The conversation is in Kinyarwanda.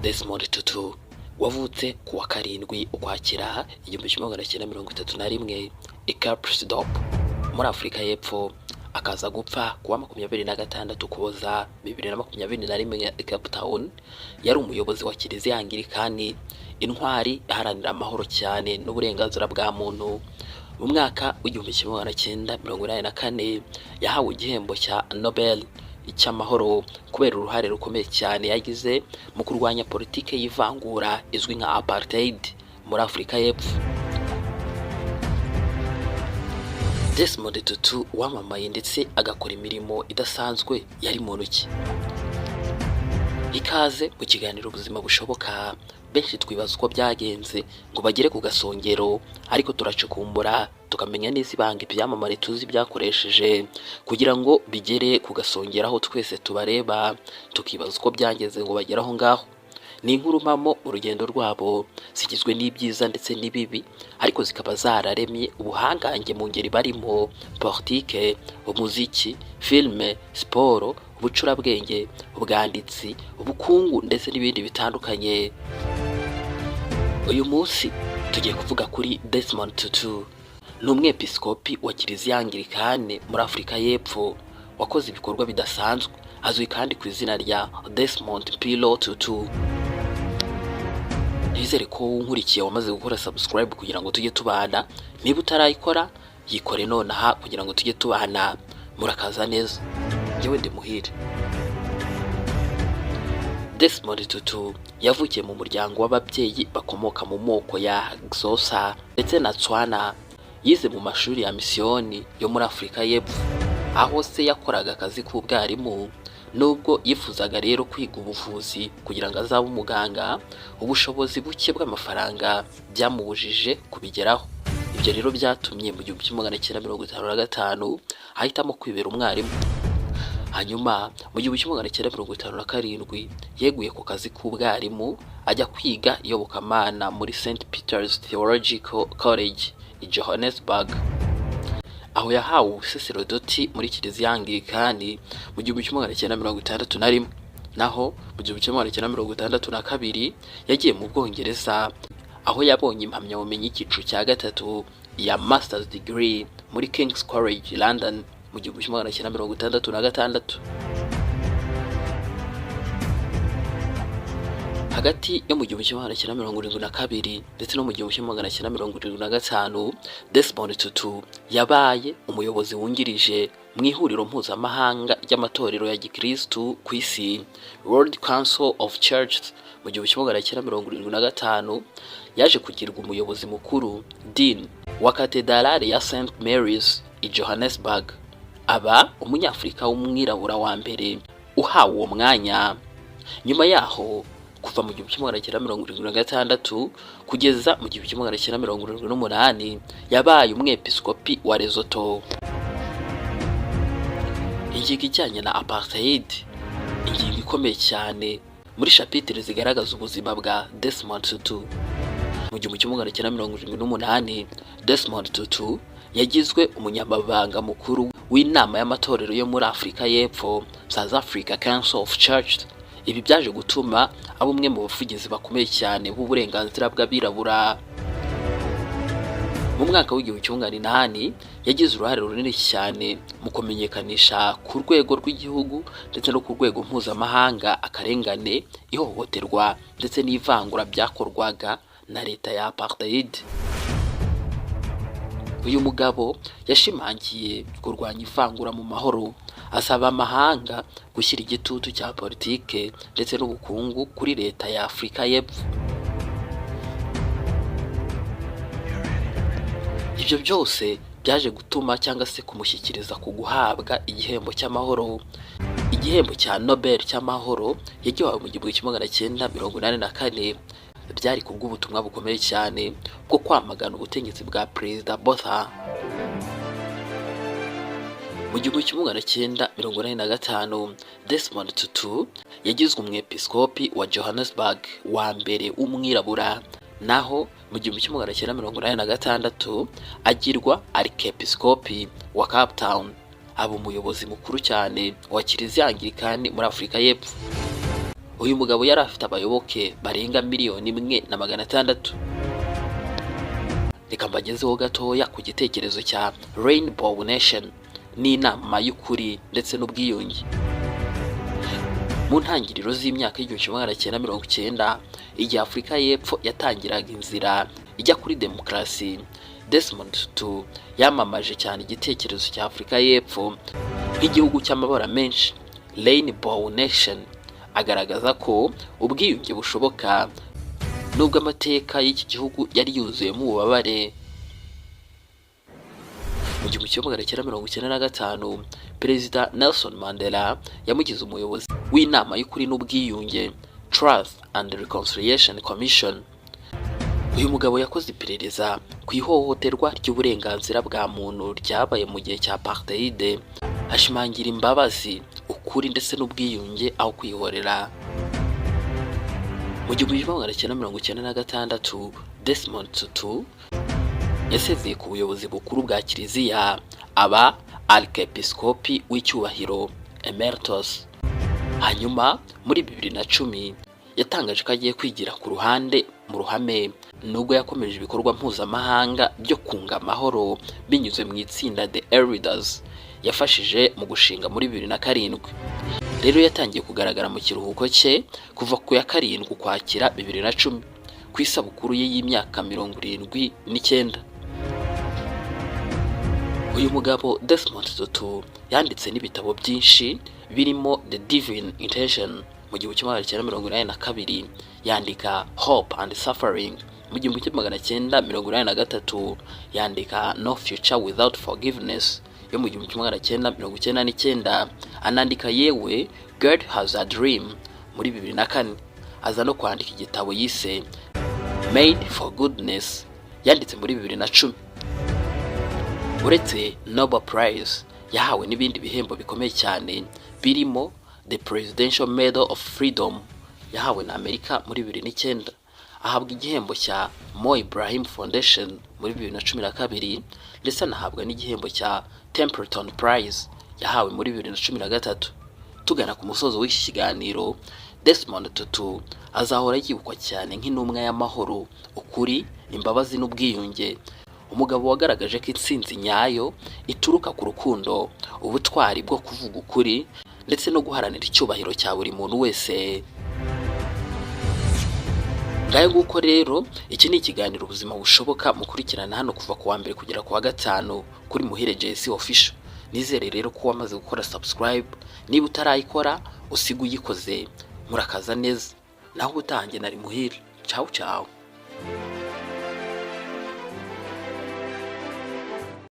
Desmond Tutu wavutse ku wa karindwi Ukwakira 1931 i Cape Town muri Afrika y'Epfo, akaza gupfa kuwa 26 Ukuboza 2021 i Cape Town. Yari umuyobozi wa Kiliziya Anglikani, intwari iharanira amahoro cyane n'uburenganzira bwa muntu. Mu mwaka w'1984 yahawe igihembo cya Nobel icy'amahoro kubera uruhare rukomeye cyane yagize mu kurwanya politike y'ivangura izwi nka Apartheid muri Afrika y'Epfo. Desmond Tutu wamamaye ndetse agakora imirimo idasanzwe yari mu ntoki. Ikaze mu kiganiro ubuzima bushoboka. Benshi twibaza uko byagenze ngo bagere ku gasongero, ariko turacukumbura tukamenya neza ibanga ibyamamare tuzi byakoresheje kugira ngo bigere ku gasongero aho twese tubareba, tukibaza uko byangenze ngo bagere aho ngaho. Ni inkuru mpamo mu rugendo rwabo, zigizwe n'ibyiza ndetse n'ibibi, ariko zikaba zararemye ubuhangange mu ngeri barimo politike, umuziki, filme, siporo, ubucurabwenge, ubwanditsi, ubukungu ndetse n'ibindi bitandukanye. Uyu munsi tugiye kuvuga kuri Desmond Tutu, ni umwepiskopi wa Kiliziya Anglikane muri Afrika y'Epfo wakoze ibikorwa bidasanzwe, azwi kandi ku izina rya Desmond Tutu. Nizere ko unkurikiye wamaze gukora subscribe kugira ngo tujye tubana. Niba utarayikora yikore nonaha kugira ngo tujye tubana. Murakaza neza. Njyewe ndi Muhire. Desmond Tutu yavukiye mu muryango w'ababyeyi bakomoka mu moko ya Yose ndetse na Tswana. Yize mu mashuri ya misiyoni yo muri Afrika y'Epfo, aho se yakoraga akazi k'ubwarimu. Nubwo yifuzaga rero kwiga ubuvuzi kugira ngo azabe umuganga, ubushobozi buke bw'amafaranga byamubujije kubigeraho. Ibyo rero byatumye mu 1955 ahitamo kwibera umwarimu. Hanyuma mu 1957 yeguye ku kazi k'ubwarimu, ajya kwiga iyobokamana muri St Peter's Theological College i Johannesburg, aho yahawe ubusaserodoti muri Kiliziya Anglikani mu 1961. Naho mu 1962 yagiye mu Bwongereza, aho yabonye impamyabumenyi y'icyiciro cya gatatu ya Master's Degree muri King's College London mu 1966. Hagati yo mu 1972 ndetse no mu 1975 Desmond Tutu yabaye umuyobozi wungirije mu ihuriro mpuzamahanga ry'amatorero ya Gikristu ku isi, World Council of Churches. Mu 1975 yaje kugirwa umuyobozi mukuru, Dean wa Katedrali ya St Mary's i Johannesburg. Aba umunyafrika w'umwirabura wa mbere uhawe uwo mwanya. Nyuma yaho kuva mu 1976 kugeza mu 1978 yabaye umwepiskopi wa Lesotho. Ingingo ijyanye na Apartheid, ingingo ikomeye cyane muri chapitre zigaragaza ubuzima bwa Desmond Tutu. Mu 1978 Desmond Tutu yagizwe umunyamabanga mukuru w'inama y'amatorero yo muri Afrika y'Epfo, South Africa Council of Churches. Ibi byaje gutuma aba umwe mu bavugizi bakomeye cyane b'uburenganzira bw'abirabura. Mu mwaka w'1998 yagize uruhare runini cyane mu kumenyekanisha ku rwego rw'igihugu ndetse no ku rwego mpuzamahanga akarengane, ihohoterwa ndetse n'ivangura byakorwaga na leta ya Apartheid. Uyu mugabo yashimangiye kurwanya ivangura mu mahoro, asaba amahanga gushyira igitutu cya politike ndetse n'ubukungu kuri leta ya Afrika y'Epfo. Ibyo byose byaje gutuma cyangwa se kumushyikiriza ku guhabwa igihembo cy'amahoro, igihembo cya Nobel cy'amahoro yagihawe mu 1984. Byari kubw'ubutumwa bukomeye cyane bwo kwamagana ubutegetsi bwa Perezida Botha. Mu 1985 Desmond Tutu yagizwe umwepiskopi wa Johannesburg wa mbere w'umwirabura. Naho mu 1986 agirwa arikepiskopi wa Cape Town, aba umuyobozi mukuru cyane wa Kiliziya Anglikani muri Afrika y'Epfo. uyu mugabo yari afite abayoboke barenga 1,600,000. Reka mbagezeho gatoya ku gitekerezo cya Rainbow Nation n'inama y'ukuri ndetse n'ubwiyunge. Mu ntangiriro z'imyaka y'1990 igihe Afurika y'Epfo yatangiraga inzira ijya kuri demokarasi, Desmond Tutu yamamaje cyane igitekerezo cya Afurika y'Epfo nk'igihugu cy'amabara menshi, Rainbow Nation, agaragaza ko ubwiyunge bushoboka nubwo amateka y'iki gihugu yari yuzuyemo ububabare. Mu 1995 Perezida Nelson Mandela yamugize umuyobozi w'inama y'ukuri n'ubwiyunge, Truth and Reconciliation Commission. Uyu mugabo yakoze iperereza ku ihohoterwa ry'uburenganzira bwa muntu ryabaye mu gihe cya Apartheid, ashimangira imbabazi, ukuri ndetse n'ubwiyunge aho kwihorera. Mu 1996 Desmond Tutu yasezeye ku buyobozi bukuru bwa Kiliziya aba Archiepiscopi w'icyubahiro Emeritus. Hanyuma muri 2010 yatangaje ko agiye kwigira ku ruhande mu ruhame, nubwo yakomeje ibikorwa mpuzamahanga byo kunga amahoro binyuze mu itsinda The Elders yafashije mu gushinga muri 2007. Rero yatangiye kugaragara mu kiruhuko cye kuva ku ya 7 Ukwakira 2010 ku isabukuru ye y'imyaka 79. Uyu mugabo Desmond Tutu yanditse n'ibitabo byinshi birimo The Divine Intention mu 1982, yandika Hope and Suffering mu 1983, yandika No Future Without Forgiveness yo mu 1999, anandika yewe God Has a Dream muri 2004, aza no kwandika igitabo yise Made for Goodness yanditse muri 2010. Uretse Nobel Prize yahawe n'ibindi bihembo bikomeye cyane birimo The Presidential Medal of Freedom yahawe na Amerika muri 2009, ahabwa igihembo cya Mo Ibrahim Foundation muri 2012, ndetse anahabwa n'igihembo cya Templeton Prize yahawe muri 2013. Tugana ku musozo w'iki kiganiro, Desmond Tutu azahora yibukwa cyane nk'intumwa y'amahoro, ukuri, imbabazi n'ubwiyunge, umugabo wagaragaje ko intsinzi nyayo ituruka ku rukundo, ubutwari bwo kuvuga ukuri ndetse no guharanira icyubahiro cya buri muntu wese. Ngayo nguko rero, iki ni ikiganiro ubuzima bushoboka mukurikirana hano kuva ku wa mbere kugera ku wa gatanu kuri Muhire JC official. Nizere rero ko wamaze gukora subscribe, niba utarayikora usiga uyikoze. Murakaza neza, naho ubutange nari Muhire. Ciao ciao.